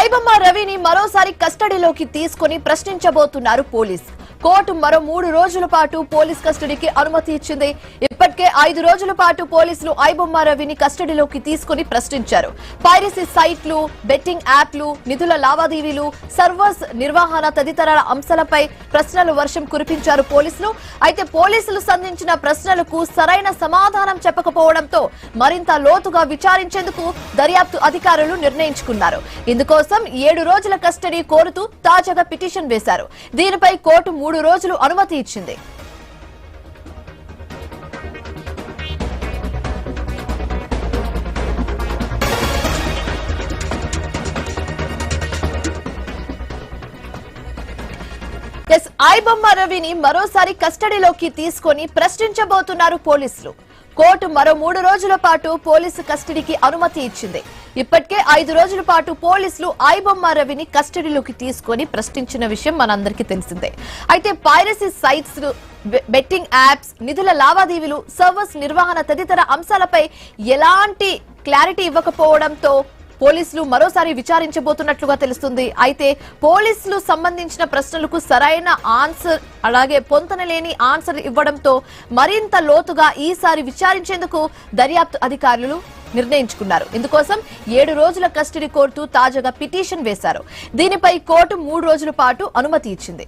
ఐబొమ్మ రవిని మరోసారి కస్టడీలోకి తీసుకుని ప్రశ్నించబోతున్నారు పోలీస్. కోర్టు మరో 3 రోజుల పాటు పోలీస్ కస్టడీకి అనుమతి ఇచ్చింది. ఇప్పటికే 5 రోజుల పాటు పోలీసులు ఐబొమ్మ రవిని కస్టడీలోకి తీసుకుని ప్రశ్నించారు. పైరసీ సైట్లు, బెట్టింగ్ యాప్లు, నిధుల లావాదేవీలు, సర్వర్స్ నిర్వహణ తదితర అంశాలపై ప్రశ్నలు వర్షం కురిపించారు పోలీసులు. అయితే పోలీసులు సంధించిన ప్రశ్నలకు సరైన సమాధానం చెప్పకపోవడంతో మరింత లోతుగా విచారించేందుకు దర్యాప్తు అధికారులు నిర్ణయించుకున్నారు. ఇందుకోసం 7 రోజుల కస్టడీ కోరుతూ తాజాగా పిటిషన్ వేశారు. దీనిపై కోర్టు 3 రోజులు అనుమతి ఇచ్చింది. ఐబొమ్మ రవిని మరోసారి కస్టడీలోకి తీసుకుని ప్రశ్నించబోతున్నారు పోలీసులు. కోర్టు మరో 3 రోజుల పాటు పోలీసు కస్టడీకి అనుమతి ఇచ్చింది. ఇప్పటికే 5 రోజుల పాటు పోలీసులు ఐబొమ్మ రవిని కస్టడీలోకి తీసుకుని ప్రశ్నించిన విషయం మనందరికీ తెలిసిందే. అయితే పైరసీ సైట్స్, బెట్టింగ్ యాప్స్, నిధుల లావాదేవీలు, సర్వర్స్ నిర్వహణ తదితర అంశాలపై ఎలాంటి క్లారిటీ ఇవ్వకపోవడంతో పోలీసులు మరోసారి విచారించబోతున్నట్లుగా తెలుస్తుంది. అయితే పోలీసులు సంబంధించిన ప్రశ్నలకు సరైన ఆన్సర్, అలాగే పొంతనలేని ఆన్సర్ ఇవ్వడంతో మరింత లోతుగా ఈసారి విచారించేందుకు దర్యాప్తు అధికారులు నిర్ణయించుకున్నారు. ఇందుకోసం 7 రోజుల కస్టడీ కోరుతూ తాజాగా పిటిషన్ వేశారు. దీనిపై కోర్టు 3 రోజుల పాటు అనుమతి ఇచ్చింది.